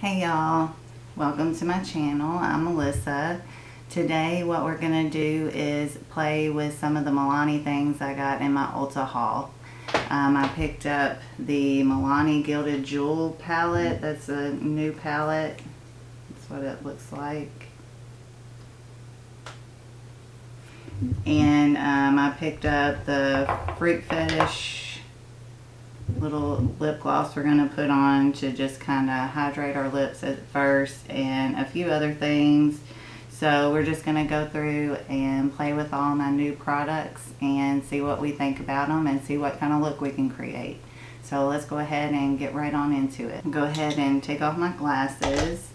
Hey y'all, welcome to my channel. I'm Melissa. Today what we're going to do is play with some of the Milani things I got in my Ulta haul. I picked up the Milani Gilded Jewel palette. That's a new palette. That's what it looks like. And I picked up the Fruit Fetish little lip gloss we're going to put on to just kind of hydrate our lips at first, and a few other things. So we're just going to go through and play with all my new products and see what we think about them and see what kind of look we can create. So let's go ahead and get right on into it. Go ahead and take off my glasses,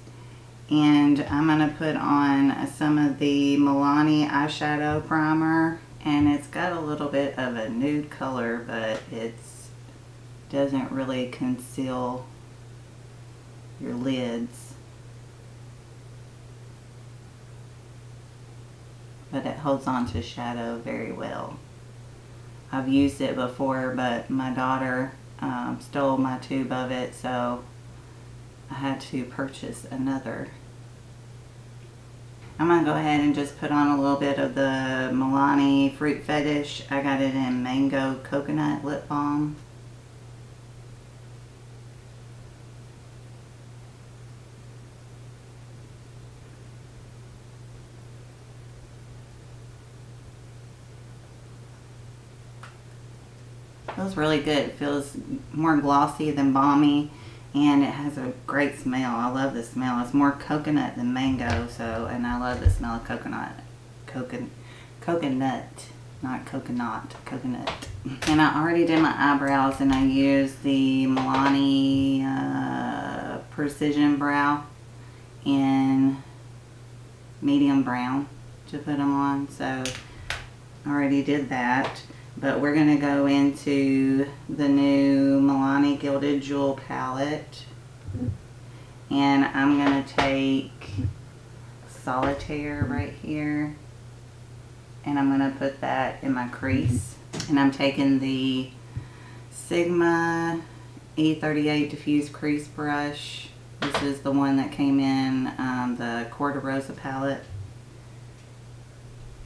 and I'm going to put on some of the Milani eyeshadow primer, and it's got a little bit of a nude color, but it's doesn't really conceal your lids, but it holds on to shadow very well. I've used it before, but my daughter stole my tube of it, so I had to purchase another. I'm going to go ahead and just put on a little bit of the Milani Fruit Fetish. I got it in Mango Coconut Lip Balm. Feels really good. It feels more glossy than balmy, and it has a great smell. I love the smell. It's more coconut than mango, and I love the smell of coconut. Coconut, not coconut, coconut. And I already did my eyebrows, and I used the Milani Precision Brow in medium brown to put them on. So I already did that. But we're going to go into the new Milani Gilded Jewel palette. And I'm going to take Solitaire right here. And I'm going to put that in my crease. And I'm taking the Sigma E38 Diffuse Crease Brush. This is the one that came in the Corda Rosa palette,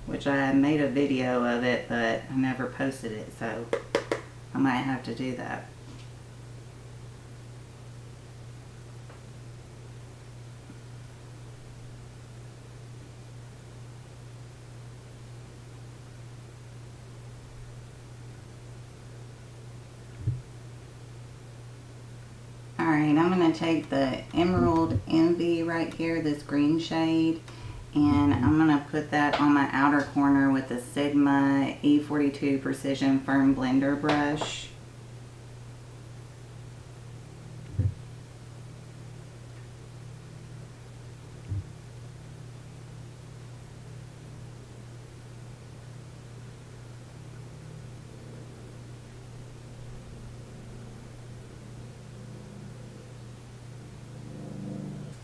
which I made a video of it, but I never posted it, so I might have to do that. Alright, I'm going to take the Emerald Envy right here, this green shade, and I'm going to put that on my outer corner with the Sigma E42 Precision Firm Blender Brush.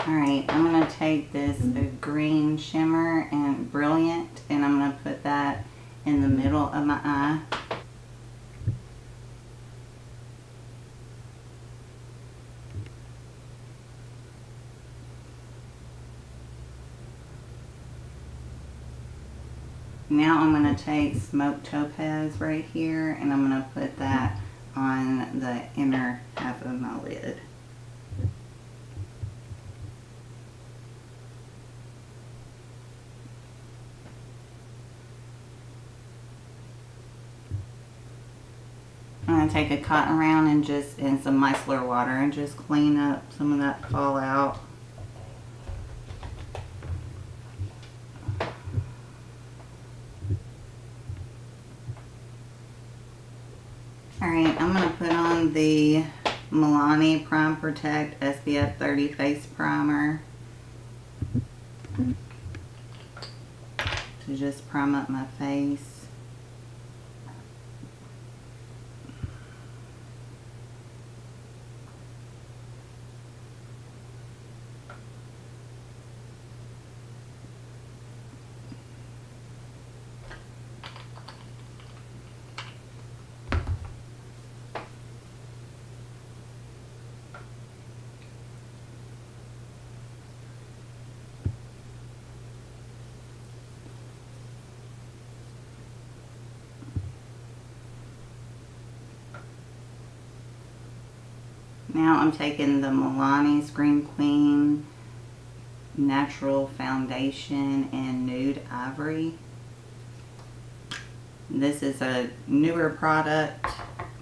Alright, I'm going to take this green shimmer and Brilliant, and I'm going to put that in the middle of my eye. Now I'm going to take Smoked Topaz right here, and I'm going to put that on the inner half of my lid. I'm going to take a cotton round and some micellar water and just clean up some of that fallout. Alright, I'm going to put on the Milani Prime Protect SPF 30 Face Primer to just prime up my face. Now I'm taking the Milani Scream Queen Natural Foundation in Nude Ivory. This is a newer product,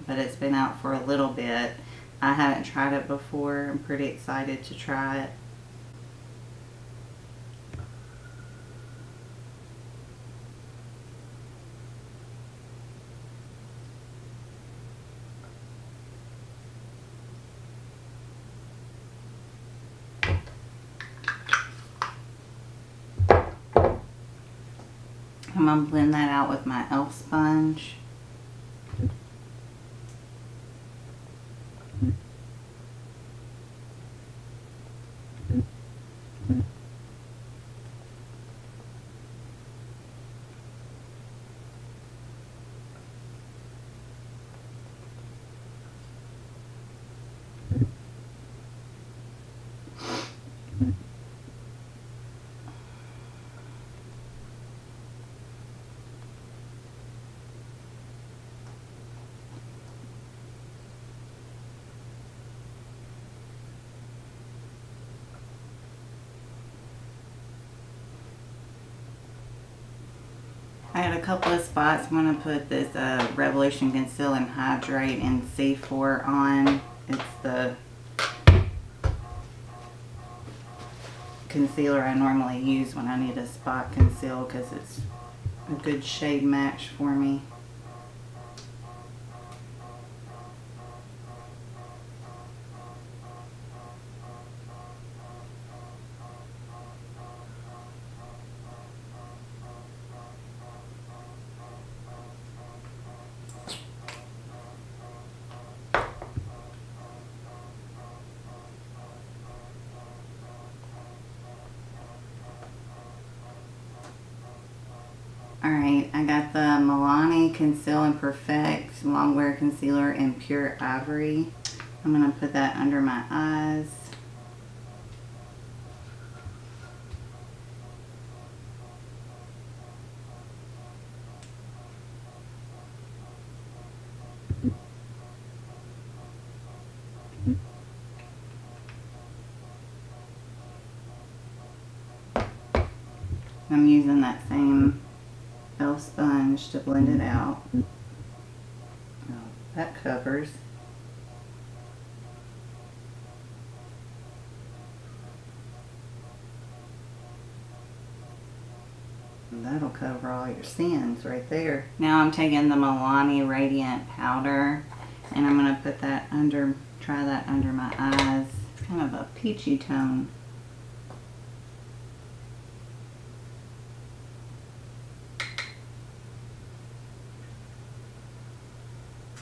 but it's been out for a little bit. I haven't tried it before. I'm pretty excited to try it. I'm going to blend that out with my e.l.f. sponge. I had a couple of spots. I'm going to put this Revolution Conceal and Hydrate in C4 on. It's the concealer I normally use when I need a spot conceal because it's a good shade match for me. Alright, I got the Milani Conceal and Perfect Longwear Concealer in Pure Ivory. I'm going to put that under my eyes. I'm using that same e.l.f. sponge to blend it out. Oh, that covers. And that'll cover all your sins right there. Now I'm taking the Milani Radiant Powder and I'm going to put that under, try that under my eyes. It's kind of a peachy tone.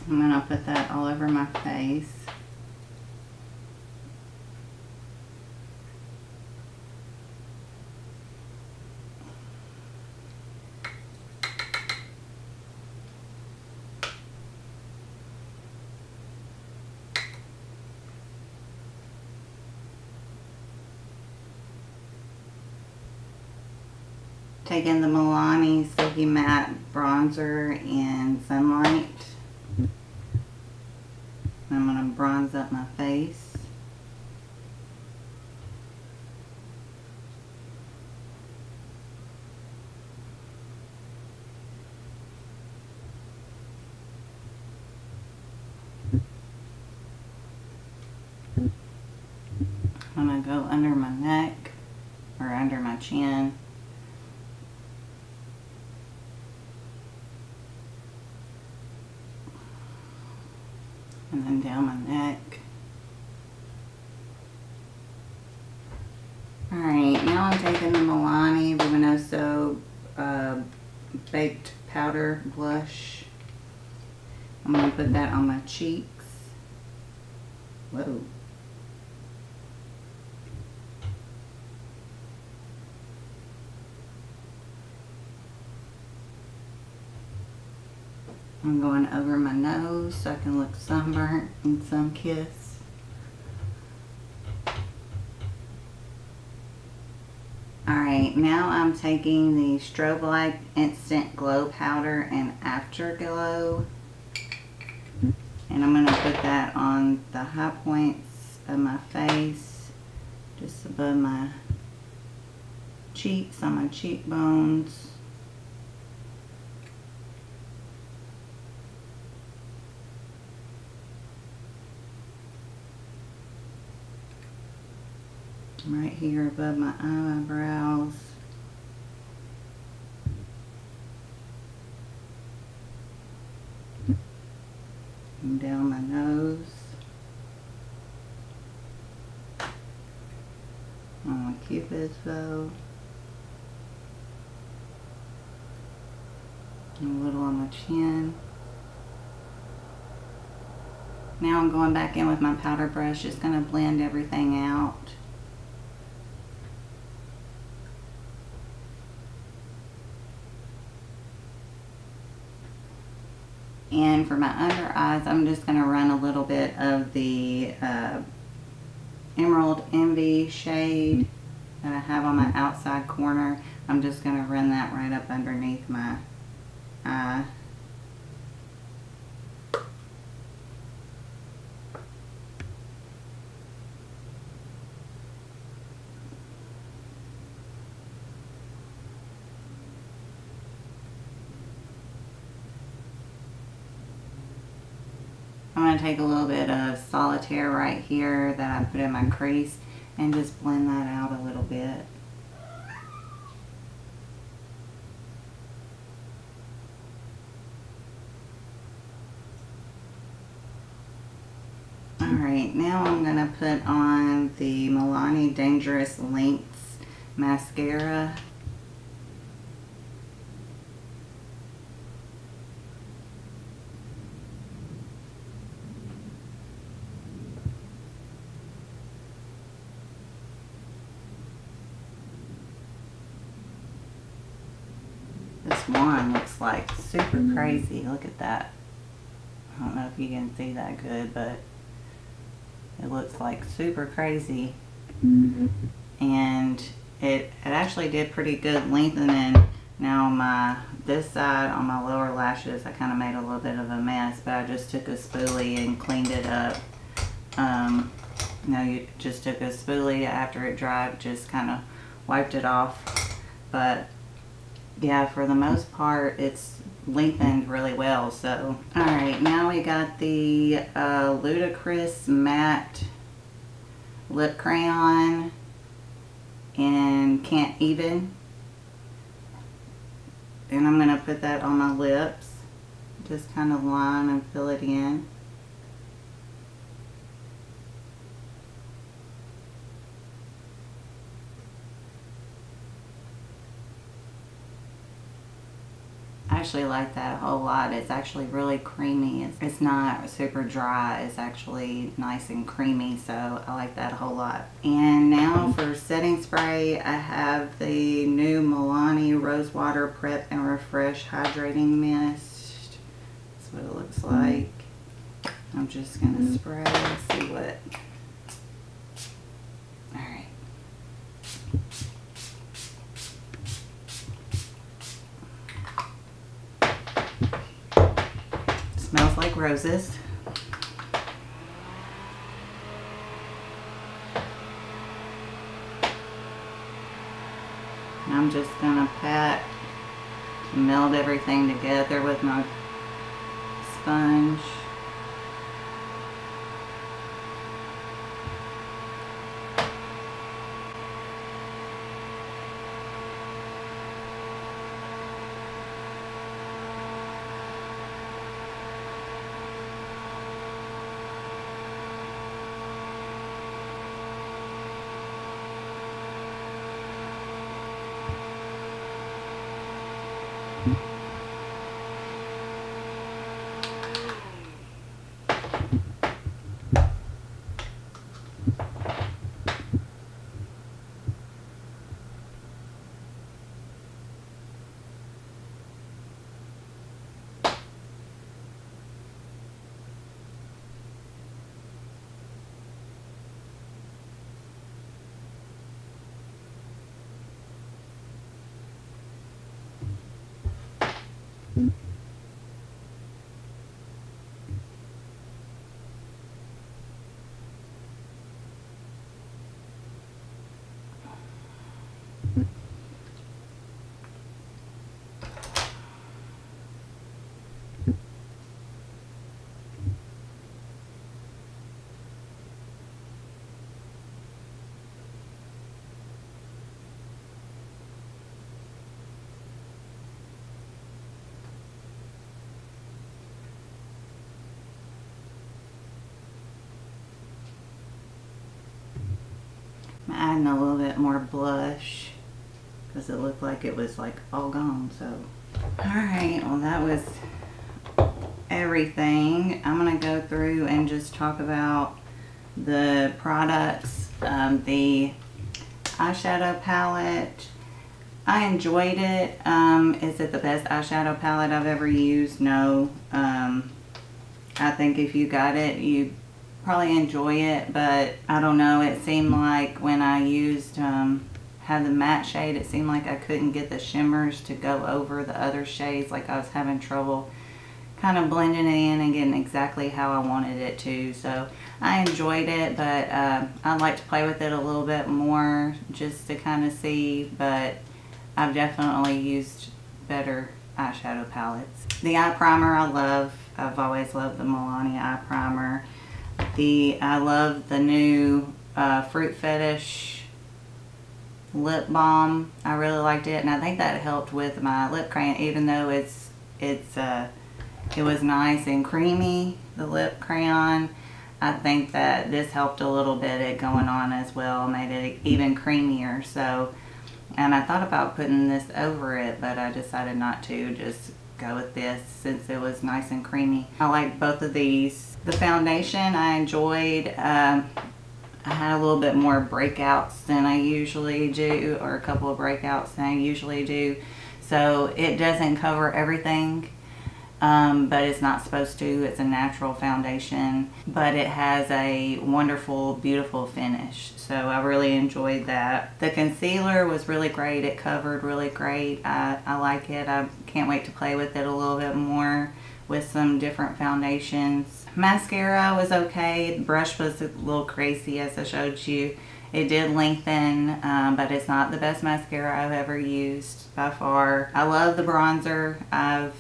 I'm going to put that all over my face. Taking the Milani Silky Matte Bronzer in Sunlight. I'm going to bronze up my face. I'm going to go under my neck or under my chin. And then down my neck. Alright, now I'm taking the Milani Luminoso Baked Powder Blush. I'm going to put that on my cheeks. Whoa. I'm going over my nose so I can look sunburnt and sun-kissed. Alright, now I'm taking the Strobe Light Instant Glow Powder and Afterglow. And I'm going to put that on the high points of my face, just above my cheeks, on my cheekbones. Right here above my eyebrows. And down my nose. On my cupid's bow. And a little on my chin. Now I'm going back in with my powder brush, just going to blend everything out. And for my under eyes, I'm just going to run a little bit of the Emerald Envy shade that I have on my outside corner. I'm just going to run that right up underneath my eye. I'm going to take a little bit of solitaire right here that I put in my crease and just blend that out a little bit. Alright, now I'm going to put on the Milani Dangerous Lengths mascara. This one looks like super crazy. Look at that. I don't know if you can see that good, but it looks like super crazy. And it actually did pretty good lengthening. Now this side on my lower lashes, I kind of made a little bit of a mess, but I just took a spoolie and cleaned it up. You just took a spoolie after it dried, just kind of wiped it off. But yeah, for the most part, it's lengthened really well. So, alright, now we got the Ludacris Matte Lip Crayon and Can't Even. And I'm going to put that on my lips. Just kind of line and fill it in. I actually like that a whole lot. It's actually really creamy. It's not super dry. It's actually nice and creamy, so I like that a whole lot. And now for setting spray, I have the new Milani Rose Water Prep and Refresh Hydrating Mist. That's what it looks like. I'm just going to spray and see what... Alright. Smells like roses. And I'm just gonna pat and meld everything together with my sponge. adding a little bit more blush because it looked like it was like all gone. So, alright, well that was everything. I'm going to go through and just talk about the products. The eyeshadow palette, I enjoyed it. Is it the best eyeshadow palette I've ever used? No. I think if you got it, you probably enjoy it, but I don't know, it seemed like when I used had the matte shade, it seemed like I couldn't get the shimmers to go over the other shades. Like I was having trouble kind of blending it in and getting exactly how I wanted it to. So I enjoyed it, but I'd like to play with it a little bit more just to kind of see, but I've definitely used better eyeshadow palettes. The eye primer I love. I've always loved the Milani eye primer. I love the new Fruit Fetish lip balm. I really liked it, and I think that helped with my lip crayon, even though it was nice and creamy, the lip crayon. I think that this helped a little bit at going on as well, made it even creamier. So, and I thought about putting this over it, but I decided not to, just go with this since it was nice and creamy. I like both of these. The foundation I enjoyed. I had a little bit more breakouts than I usually do, or a couple of breakouts than I usually do. So it doesn't cover everything, but it's not supposed to. It's a natural foundation, but it has a wonderful, beautiful finish. So I really enjoyed that. The concealer was really great. It covered really great. I like it. I can't wait to play with it a little bit more with some different foundations. Mascara was okay. The brush was a little crazy, as I showed you. It did lengthen, but it's not the best mascara I've ever used by far. I love the bronzer. I've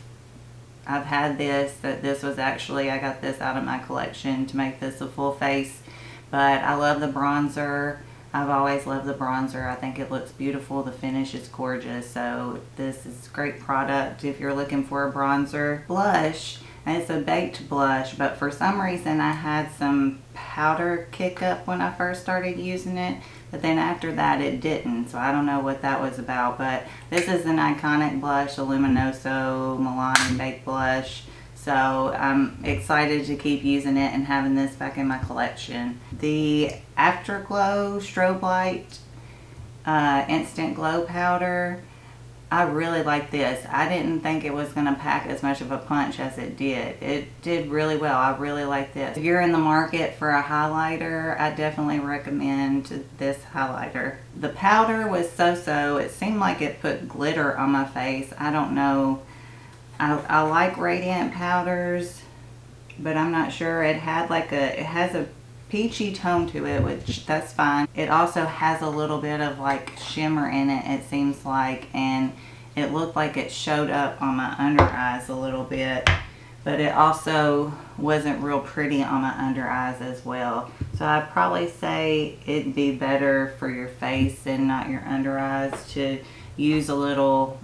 had this. This was actually, I got this out of my collection to make this a full face. But I love the bronzer. I've always loved the bronzer. I think it looks beautiful. The finish is gorgeous. So this is a great product if you're looking for a bronzer. Blush, and it's a baked blush, but for some reason I had some powder kick up when I first started using it, but then after that it didn't. So I don't know what that was about, but this is an iconic blush, a Luminoso Milani baked blush. So I'm excited to keep using it and having this back in my collection. The Afterglow Strobe Light Instant Glow Powder. I really like this. I didn't think it was going to pack as much of a punch as it did. It did really well. I really like this. If you're in the market for a highlighter, I definitely recommend this highlighter. The powder was so-so. It seemed like it put glitter on my face. I don't know. I like radiant powders, but I'm not sure. It has a peachy tone to it, which that's fine. It also has a little bit of like shimmer in it, it seems like, and it looked like it showed up on my under eyes a little bit, but it also wasn't real pretty on my under eyes as well. So I'd probably say it'd be better for your face and not your under eyes to use a little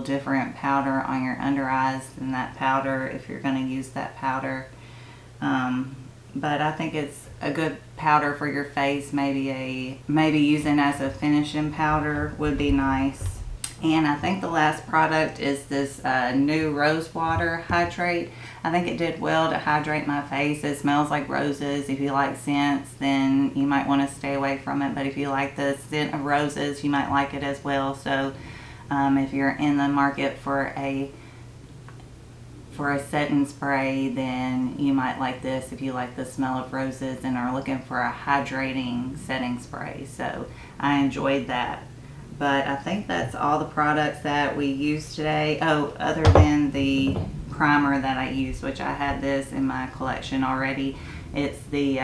different powder on your under eyes than that powder if you're going to use that powder. But I think it's a good powder for your face. Maybe using as a finishing powder would be nice. And I think the last product is this new Rose Water Hydrate. I think it did well to hydrate my face. It smells like roses. If you like scents, then you might want to stay away from it. But if you like the scent of roses, you might like it as well. So if you're in the market for a setting spray, then you might like this if you like the smell of roses and are looking for a hydrating setting spray. So I enjoyed that. But I think that's all the products that we used today. Oh, other than the primer that I used, which I had this in my collection already. It's the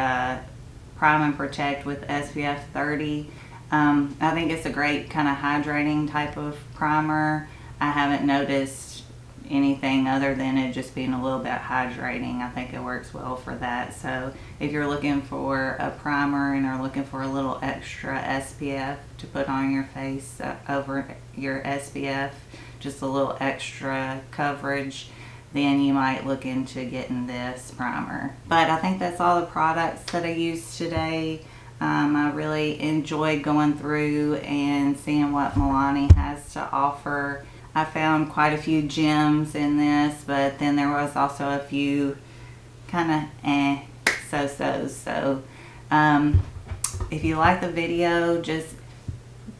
Prime and Protect with SPF 30. I think it's a great kind of hydrating type of primer. I haven't noticed anything other than it just being a little bit hydrating. I think it works well for that. So if you're looking for a primer and are looking for a little extra SPF to put on your face over your SPF, just a little extra coverage, then you might look into getting this primer. But I think that's all the products that I used today. I really enjoyed going through and seeing what Milani has to offer. I found quite a few gems in this, but then there was also a few kind of so-sos. So if you like the video, just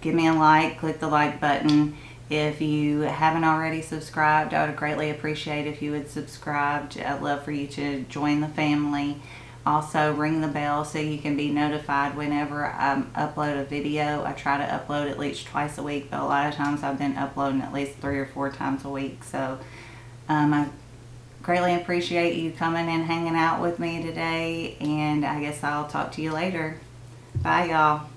give me a like, click the like button. If you haven't already subscribed, I would greatly appreciate if you would subscribe. I'd love for you to join the family. Also, ring the bell so you can be notified whenever I upload a video. I try to upload at least twice a week, but a lot of times I've been uploading at least 3 or 4 times a week. So I greatly appreciate you coming and hanging out with me today, and I guess I'll talk to you later. Bye, y'all.